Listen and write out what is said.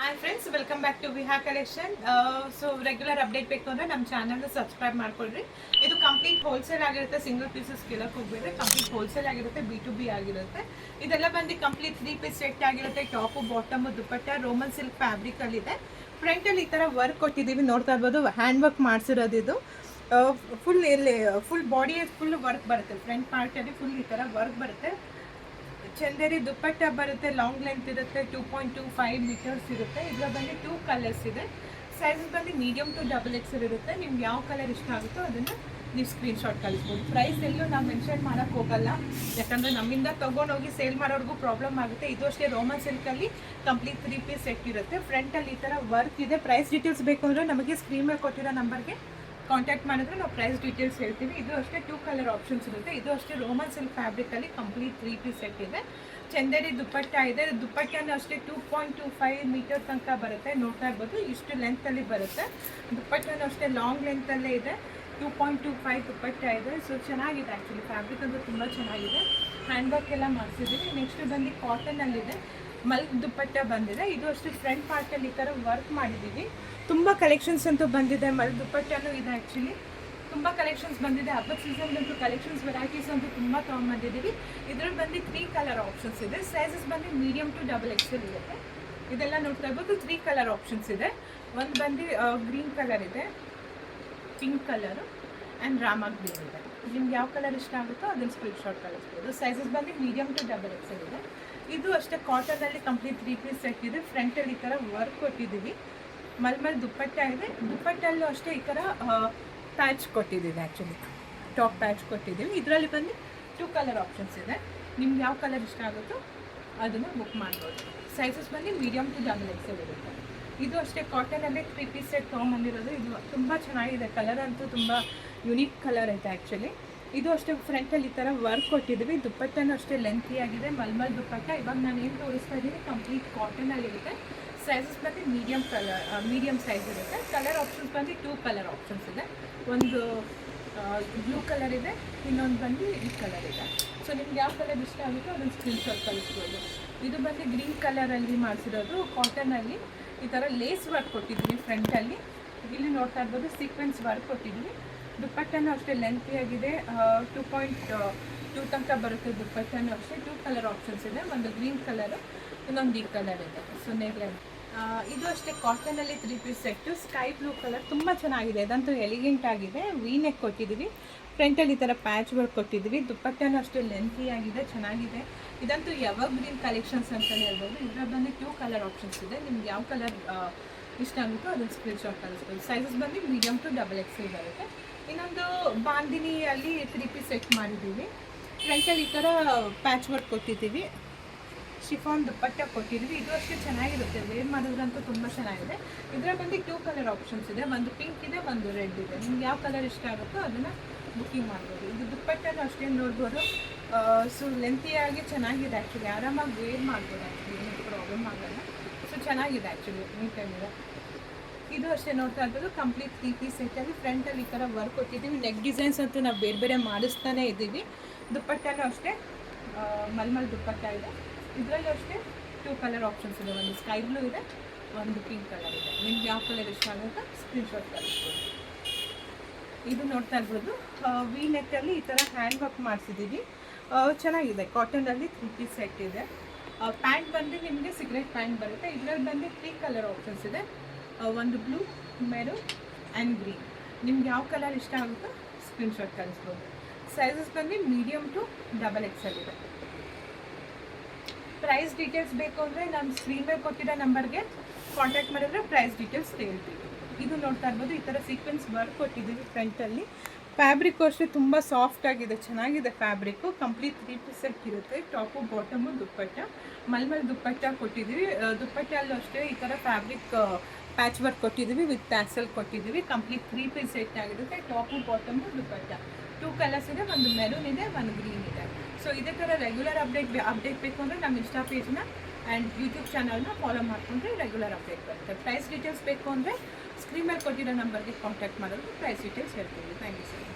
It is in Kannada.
Hi friends, welcome back to Viha collection. So regular update ಬೇಕು ಅಂದರೆ ನಮ್ಮ ಚಾನಲ್ನ ಸಬ್ಸ್ಕ್ರೈಬ್ ಮಾಡ್ಕೊಳ್ರಿ. ಇದು ಕಂಪ್ಲೀಟ್ ಹೋಲ್ಸೇಲ್ ಆಗಿರುತ್ತೆ, ಸಿಂಗಲ್ ಪೀಸಸ್ ಕೇಳಕ್ಕೆ ಹೋಗ್ಬೇಡ್ರಿ. ಕಂಪ್ಲೀಟ್ ಹೋಲ್ಸೇಲ್ ಆಗಿರುತ್ತೆ, B2B ಆಗಿರುತ್ತೆ. ಇದೆಲ್ಲ ಬಂದು ಕಂಪ್ಲೀಟ್ 3 ಪೀಸ್ ಸೆಟ್ ಆಗಿರುತ್ತೆ. Top, bottom, dupatta Roman silk ಫ್ಯಾಬ್ರಿಕಲ್ಲಿದೆ. ಫ್ರಂಟಲ್ಲಿ ಈ ಥರ ವರ್ಕ್ ಕೊಟ್ಟಿದ್ದೀವಿ, ನೋಡ್ತಾ ಇರ್ಬೋದು. ಹ್ಯಾಂಡ್ ವರ್ಕ್ ಮಾಡಿಸಿರೋದು ಇದು. ಫುಲ್ ಬಾಡಿ ಫುಲ್ ವರ್ಕ್ ಬರುತ್ತೆ. ಫ್ರಂಟ್ ಪಾರ್ಟಲ್ಲಿ ಫುಲ್ ಈ ಥರ ವರ್ಕ್ ಬರುತ್ತೆ. ಚಂದೇರಿ ದುಪ್ಪಟ್ಟ ಬರುತ್ತೆ, ಲಾಂಗ್ ಲೆಂತ್ ಇರುತ್ತೆ, 2.25 ಮೀಟರ್ಸ್ ಇರುತ್ತೆ. ಇದರ ಬಂದು 2 ಕಲರ್ಸ್ ಇದೆ. ಸೈಜಸ್ ಬಂದು ಮೀಡಿಯಮ್ ಟು XXL ಇರುತ್ತೆ. ನಿಮ್ಗೆ ಯಾವ ಕಲರ್ ಇಷ್ಟ ಆಗುತ್ತೋ ಅದನ್ನು ನೀವು ಸ್ಕ್ರೀನ್ಶಾಟ್ ಕಳಿಸ್ಬೋದು. ಪ್ರೈಸ್ ಎಲ್ಲೂ ನಾವು ಮೆನ್ಷನ್ ಮಾಡೋಕ್ಕೆ ಹೋಗಲ್ಲ, ಯಾಕಂದರೆ ನಮ್ಮಿಂದ ತೊಗೊಂಡೋಗಿ ಸೇಲ್ ಮಾಡೋರ್ಗೂ ಪ್ರಾಬ್ಲಮ್ ಆಗುತ್ತೆ. ಇದು ಅಷ್ಟೇ ರೋಮನ್ ಸಿಲ್ಕಲ್ಲಿ ಕಂಪ್ಲೀಟ್ 3 ಪೀಸ್ ಸೆಟ್ ಇರುತ್ತೆ. ಫ್ರಂಟಲ್ಲಿ ಈ ಥರ ವರ್ಕ್ ಇದೆ. ಪ್ರೈಸ್ ಡೀಟೇಲ್ಸ್ ಬೇಕು ಅಂದರೆ ನಮಗೆ ಸ್ಕ್ರೀನ್ ಮೇಲೆ ಕೊಟ್ಟಿರೋ ನಂಬರ್ಗೆ ಕಾಂಟ್ಯಾಕ್ಟ್ ಮಾಡಿದ್ರೆ ನಾವು ಪ್ರೈಸ್ ಡೀಟೇಲ್ಸ್ ಹೇಳ್ತೀವಿ. ಇದು ಅಷ್ಟೇ 2 ಕಲರ್ ಆಪ್ಷನ್ಸ್ ಇರುತ್ತೆ. ಇದು ಅಷ್ಟೇ ರೋಮನ್ ಸಿಲ್ಕ್ ಫ್ಯಾಬ್ರಿಕಲ್ಲಿ ಕಂಪ್ಲೀಟ್ 3 ಪೀಸ್ ಸೆಟ್ ಇದೆ. ಚಂದೇರಿ ದುಪ್ಪಟ್ಟ ಇದೆ. ದುಪ್ಪಟ್ಟನೂ ಅಷ್ಟೇ 2.25 ಮೀಟರ್ ತನಕ ಬರುತ್ತೆ. ನೋಡ್ತಾ ಇರ್ಬೋದು, ಇಷ್ಟು ಲೆಂತಲ್ಲಿ ಬರುತ್ತೆ. ದುಪ್ಪಟ್ಟನೂ ಅಷ್ಟೇ ಲಾಂಗ್ ಲೆಂತಲ್ಲೇ ಇದೆ. 2.25 ದುಪ್ಪಟ್ಟ ಇದೆ. ಸೊ ಚೆನ್ನಾಗಿದೆ, ಆ್ಯಕ್ಚುಲಿ ಫ್ಯಾಬ್ರಿಕ್ ಅಂತೂ ತುಂಬ ಚೆನ್ನಾಗಿದೆ. ಹ್ಯಾಂಡ್ ವರ್ಕ್ ಎಲ್ಲ ಮಾಡಿಸಿದ್ದೀವಿ. ನೆಕ್ಸ್ಟ್ ಬಂದು ಕಾಟನಲ್ಲಿದೆ, ಮಲ್ಕ್ ದುಪ್ಪಟ್ಟ ಬಂದಿದೆ. ಇದು ಅಷ್ಟು ಫ್ರಂಟ್ ಪಾರ್ಟಲ್ಲಿ ಈ ಥರ ವರ್ಕ್ ಮಾಡಿದ್ದೀವಿ. ತುಂಬ ಕಲೆಕ್ಷನ್ಸ್ ಅಂತೂ ಬಂದಿದೆ. ಮಲ್ಕ್ ದುಪ್ಪಟ್ಟನೂ ಇದೆ. ಆ್ಯಕ್ಚುಲಿ ತುಂಬ ಕಲೆಕ್ಷನ್ಸ್ ಬಂದಿದೆ. ಹಬ್ಬದ ಸೀಸನ್ಗಂತೂ ಕಲೆಕ್ಷನ್ಸ್ ವೆರೈಟೀಸ್ ಅಂತೂ ತುಂಬ ತೊಗೊಂಡ್ಬಂದಿದ್ದೀವಿ. ಇದರಲ್ಲಿ ಬಂದು 3 ಕಲರ್ ಆಪ್ಷನ್ಸ್ ಇದೆ. ಸೈಜಸ್ ಬಂದು ಮೀಡಿಯಮ್ ಟು XXL ಇರುತ್ತೆ. ಇದೆಲ್ಲ ನೋಡ್ತಾ ಇರ್ಬೋದು. 3 ಕಲರ್ ಆಪ್ಷನ್ಸ್ ಇದೆ. ಒಂದು ಬಂದು ಗ್ರೀನ್ ಕಲರ್ ಇದೆ, pink colour and Rama green ಇದೆ. ನಿಮ್ಗೆ ಯಾವ ಕಲರ್ ಇಷ್ಟ ಆಗುತ್ತೋ ಅದನ್ನು ಸ್ಕ್ರೀನ್ಶಾಟ್ ಕಳಿಸ್ಬೋದು. ಸೈಜಸ್ ಬಂದು ಮೀಡಿಯಮ್ ಟು XXL ಇದೆ. ಇದು ಅಷ್ಟೇ ಕಾಟನಲ್ಲಿ ಕಂಪ್ಲೀಟ್ 3 ಪೀಸ್ ಸೆಟ್ ಇದೆ. ಫ್ರಂಟಲ್ಲಿ ಈ ಥರ ವರ್ಕ್ ಕೊಟ್ಟಿದ್ದೀವಿ. ಮಲ್ಮಲ್ ದುಪ್ಪಟ್ಟ ಇದೆ. ದುಪ್ಪಟ್ಟಲ್ಲೂ ಅಷ್ಟೇ ಈ ಥರ ಪ್ಯಾಚ್ ಕೊಟ್ಟಿದ್ದೀವಿ. ಆ್ಯಕ್ಚುಲಿ ಟಾಪ್ ಪ್ಯಾಚ್ ಕೊಟ್ಟಿದ್ದೀವಿ. ಇದರಲ್ಲಿ ಬಂದು 2 ಕಲರ್ ಆಪ್ಷನ್ಸ್ ಇದೆ. ನಿಮ್ಗೆ ಯಾವ ಕಲರ್ ಇಷ್ಟ ಆಗುತ್ತೋ ಅದನ್ನು ಬುಕ್ ಮಾಡ್ಬೋದು. ಸೈಜಸ್ ಬಂದು ಮೀಡಿಯಮ್ ಟು XXL ಇರುತ್ತೆ. ಇದು ಅಷ್ಟೇ ಕಾಟನಲ್ಲಿ 3 ಪೀಸ್ ಸೆಟ್ ತೊಗೊಂಬಂದಿರೋದು. ಇದು ತುಂಬ ಚೆನ್ನಾಗಿದೆ. ಕಲರ್ ಅಂತೂ ತುಂಬ ಯುನೀಕ್ ಕಲರ್ ಐತೆ ಆ್ಯಕ್ಚುಲಿ. ಇದು ಅಷ್ಟೇ ಫ್ರಂಟಲ್ಲಿ ಈ ಥರ ವರ್ಕ್ ಕೊಟ್ಟಿದ್ದೀವಿ. ದುಪ್ಪಟ್ಟನೂ ಅಷ್ಟೇ ಲೆಂತಿ ಆಗಿದೆ. ಮಲ್ಮಲ್ ದುಪ್ಪಟ್ಟ. ಇವಾಗ ನಾನು ಏನು ತೋರಿಸ್ತಾ ಇದ್ದೀನಿ ಕಂಪ್ಲೀಟ್ ಕಾಟನಲ್ಲಿರುತ್ತೆ. ಸೈಜಸ್ ಬಂದು ಮೀಡಿಯಮ್ ಸೈಜ್ ಇರುತ್ತೆ. ಕಲರ್ ಆಪ್ಷನ್ಸ್ ಬಂದು 2 ಕಲರ್ ಆಪ್ಷನ್ಸ್ ಇದೆ. ಒಂದು ಬ್ಲೂ ಕಲರ್ ಇದೆ, ಇನ್ನೊಂದು ಬಂದು ಈ ಕಲರ್ ಇದೆ. ಸೊ ನಿಮ್ಗೆ ಯಾವ ಕಲರ್ ಇಷ್ಟ ಆಗುತ್ತೋ ಅದನ್ನು ಸ್ಕ್ರೀನ್ಶಾಟ್ ಕಳಿಸ್ಬೋದು. ಇದು ಬಂದು ಗ್ರೀನ್ ಕಲರಲ್ಲಿ ಮಾಡಿಸಿರೋದು. ಕಾಟನಲ್ಲಿ ಈ ಥರ ಲೇಸ್ ವರ್ಕ್ ಕೊಟ್ಟಿದ್ದೀವಿ. ಫ್ರಂಟಲ್ಲಿ ಇಲ್ಲಿ ನೋಡ್ತಾ ಇರ್ಬೋದು, ಸೀಕ್ವೆನ್ಸ್ ವರ್ಕ್ ಕೊಟ್ಟಿದ್ದೀವಿ. ದುಪ್ಪಟ್ಟನೂ ಅಷ್ಟೇ ಲೆಂತಿಯಾಗಿದೆ. 2.2 ತನಕ ಬರುತ್ತೆ. ದುಪ್ಪಟ್ಟನೂ ಅಷ್ಟೇ 2 ಕಲರ್ ಆಪ್ಷನ್ಸ್ ಇದೆ. ಒಂದು ಗ್ರೀನ್ ಕಲರು, ಇನ್ನೊಂದು ಈ ಕಲರ್ ಇದೆ. ಸೊ ನೇಗ್ಲೆ ಇದು ಅಷ್ಟೇ ಕಾಟನಲ್ಲಿ 3 piece set. Sky blue colour ತುಂಬ ಚೆನ್ನಾಗಿದೆ. ಇದಂತೂ ಎಲಿಗೆಂಟ್ ಆಗಿದೆ. ವಿ ನೆಕ್ ಕೊಟ್ಟಿದ್ದೀವಿ. ಫ್ರಂಟಲ್ಲಿ ಈ ಥರ ಪ್ಯಾಚ್ ವರ್ಕ್ ಕೊಟ್ಟಿದ್ದೀವಿ. ದುಪ್ಪಟ್ಟನೂ ಅಷ್ಟೇ ಲೆಂತಿ ಆಗಿದೆ, ಚೆನ್ನಾಗಿದೆ. ಇದಂತೂ ಎವರ್ ಗ್ರೀನ್ ಕಲೆಕ್ಷನ್ಸ್ ಅಂತಲೇ ಹೇಳ್ಬೋದು. ಇದರ ಬಂದು 2 ಕಲರ್ ಆಪ್ಷನ್ಸ್ ಇದೆ. ನಿಮ್ಗೆ ಯಾವ ಕಲರ್ ಇಷ್ಟ ಆಗುತ್ತೋ ಅದನ್ನು ಸ್ಕ್ರೀನ್ಶಾಟ್ ಕಳಿಸ್ಬೋದು. ಸೈಜಸ್ ಬಂದು ಮೀಡಿಯಮ್ ಟು XXL ಬರುತ್ತೆ. ಇನ್ನೊಂದು ಬಾಂದಿನಿಯಲ್ಲಿ 3 ಪೀಸ್ ಸೆಟ್ ಮಾಡಿದ್ದೀವಿ. ಫ್ರಂಟಲ್ಲಿ ಈ ಥರ ಪ್ಯಾಚ್ ವರ್ಕ್ ಕೊಟ್ಟಿದ್ದೀವಿ. ಶಿಫಾನ್ ದುಪ್ಪಟ್ಟ ಕೊಟ್ಟಿದ್ದೀವಿ. ಇದು ಅಷ್ಟೇ ಚೆನ್ನಾಗಿರುತ್ತೆ. ವೇರ್ ಮಾಡೋದ್ರಂತೂ ತುಂಬ ಚೆನ್ನಾಗಿದೆ. ಇದರ ಬಂದು 2 ಕಲರ್ ಆಪ್ಷನ್ಸ್ ಇದೆ. ಒಂದು ಪಿಂಕ್ ಇದೆ, ಒಂದು ರೆಡ್ ಇದೆ. ನಿಮ್ಗೆ ಯಾವ ಕಲರ್ ಇಷ್ಟ ಆಗುತ್ತೋ ಅದನ್ನು ಬುಕ್ಕಿಂಗ್ ಮಾಡ್ಬೋದು. ಇದು ದುಪ್ಪಟ್ಟನೂ ಅಷ್ಟೇ ನೋಡ್ಬೋದು. ಸೊ ಲೆಂತಿಯಾಗಿ ಚೆನ್ನಾಗಿದೆ. ಆ್ಯಕ್ಚುಲಿ ಆರಾಮಾಗಿ ವೇರ್ ಮಾಡ್ಬೋದು. ಆ್ಯಕ್ಚುಲಿ ಏನು ಪ್ರಾಬ್ಲಮ್ ಆಗೋಲ್ಲ. ಸೊ ಚೆನ್ನಾಗಿದೆ ಆ್ಯಕ್ಚುಲಿ, ನೀಟಾಗಿದೆ. ಇದು ಅಷ್ಟೇ ನೋಡ್ತಾ ಇರ್ಬೋದು. ಕಂಪ್ಲೀಟ್ 3 ಪೀಸ್ ಸೆಟ್ಟಲ್ಲಿ ಫ್ರಂಟಲ್ಲಿ ಈ ಥರ ವರ್ಕ್ ಕೊಟ್ಟಿದ್ದೀವಿ. ನೆಕ್ ಡಿಸೈನ್ಸ್ ಅಂತೂ ನಾವು ಬೇರೆ ಬೇರೆ ಮಾಡಿಸ್ತಾನೆ ಇದ್ದೀವಿ. ದುಪ್ಪಟ್ಟನೂ ಅಷ್ಟೇ ಮಲ್ಮಲ್ ದುಪ್ಪಟ್ಟ ಇದೆ. ಇದರಲ್ಲೂ ಅಷ್ಟೇ 2 ಕಲರ್ ಆಪ್ಷನ್ಸ್ ಇದೆ. ಒಂದು ಸ್ಕೈ ಬ್ಲೂ ಇದೆ, ಒಂದು ಪಿಂಕ್ ಕಲರ್ ಇದೆ. ನಿಮ್ಗೆ ಯಾವ ಕಲರ್ ಇಷ್ಟ ಆಗುತ್ತೋ ಸ್ಕ್ರೀನ್ಶಾಟ್ ಕಳಿಸ್ಬೋದು. ಇದು ನೋಡ್ತಾ ಇರ್ಬೋದು. ವಿ ನೆಕ್ಕಲ್ಲಿ ಈ ಥರ ಹ್ಯಾಂಡ್ ವರ್ಕ್ ಮಾಡಿಸಿದ್ದೀವಿ. ಚೆನ್ನಾಗಿದೆ. ಕಾಟನಲ್ಲಿ 3 ಪೀಸ್ ಸೆಟ್ ಇದೆ. ಪ್ಯಾಂಟ್ ಬಂದು ನಿಮಗೆ ಸಿಗರೇಟ್ ಪ್ಯಾಂಟ್ ಬರುತ್ತೆ. ಇದರಲ್ಲಿ ಬಂದು 3 ಕಲರ್ ಆಪ್ಷನ್ಸ್ ಇದೆ. ಒಂದು ಬ್ಲೂ, ಮೆರೂನ್ ಆ್ಯಂಡ್ ಗ್ರೀನ್. ನಿಮ್ಗೆ ಯಾವ ಕಲರ್ ಇಷ್ಟ ಆಗುತ್ತೋ ಸ್ಕ್ರೀನ್ಶಾಟ್ ಕಳಿಸ್ಬೋದು. ಸೈಜಸ್ ಬಂದು ಮೀಡಿಯಮ್ ಟು XXL ಇದೆ. ಪ್ರೈಸ್ ಡೀಟೇಲ್ಸ್ ಬೇಕು ಅಂದರೆ ನಾನು ಸ್ಕ್ರೀನ್ ಮೇಲೆ ಕೊಟ್ಟಿರೋ ನಂಬರ್ಗೆ ಕಾಂಟ್ಯಾಕ್ಟ್ ಮಾಡಿದ್ರೆ ಪ್ರೈಸ್ ಡೀಟೇಲ್ಸ್ ಹೇಳ್ತೀವಿ. ಇದು ನೋಡ್ತಾ ಇರ್ಬೋದು. ಈ ಥರ ಸೀಕ್ವೆನ್ಸ್ ವರ್ಕ್ ಕೊಟ್ಟಿದ್ದೀವಿ ಫ್ರಂಟಲ್ಲಿ. ಫ್ಯಾಬ್ರಿಕ್ಕು ಅಷ್ಟೇ ತುಂಬ ಸಾಫ್ಟ್ ಆಗಿದೆ, ಚೆನ್ನಾಗಿದೆ ಫ್ಯಾಬ್ರಿಕ್ಕು. ಕಂಪ್ಲೀಟ್ 3 ಪೀಸ್ ಸೆಟ್ ಇರುತ್ತೆ. ಟಾಪು, ಬಾಟಮು, ದುಪ್ಪಟ್ಟ. ಮಲ್ಮಲ್ ದುಪ್ಪಟ್ಟ ಕೊಟ್ಟಿದ್ದೀವಿ. ದುಪ್ಪಟ್ಟಲ್ಲೂ ಅಷ್ಟೇ ಈ ಥರ ಫ್ಯಾಬ್ರಿಕ್ ಪ್ಯಾಚ್ ವರ್ಕ್ ಕೊಟ್ಟಿದ್ದೀವಿ. ವಿತ್ ಟ್ಯಾಸಲ್ ಕೊಟ್ಟಿದ್ದೀವಿ. ಕಂಪ್ಲೀಟ್ 3 ಪೀಸ್ ಸೆಟ್ ಆಗಿರುತ್ತೆ. ಟಾಪು, ಬಾಟಮು, ದುಪ್ಪಟ್ಟ. 2 ಕಲರ್ಸ್ ಇದೆ. ಒಂದು ಮೆರೂನ್ ಇದೆ, ಒಂದು ಗ್ರೀನ್ ಇದೆ. ಸೊ ಇದೇ ಥರ ರೆಗ್ಯುಲರ್ ಅಪ್ಡೇಟ್ ಬೇಕು ಅಂದರೆ ನಮ್ಮ ಇನ್ಸ್ಟಾ ಪೇಜ್ನ ಆ್ಯಂಡ್ ಯೂಟ್ಯೂಬ್ ಚಾನಲ್ನ ಫಾಲೋ ಮಾಡಿಕೊಂಡ್ರೆ ರೆಗ್ಯುಲರ್ ಅಪ್ಡೇಟ್ ಬರುತ್ತೆ. ಪ್ರೈಸ್ ಡೀಟೇಲ್ಸ್ ಬೇಕು ಅಂದರೆ ಸ್ಕ್ರೀನ್ ಮೇಲೆ ಕೊಟ್ಟಿರೋ ನಂಬರ್ಗೆ ಕಾಂಟ್ಯಾಕ್ಟ್ ಮಾಡೋದು ಪ್ರೈಸ್ ಡೀಟೇಲ್ಸ್ ಹೇಳ್ತೀವಿ. Thank you sir.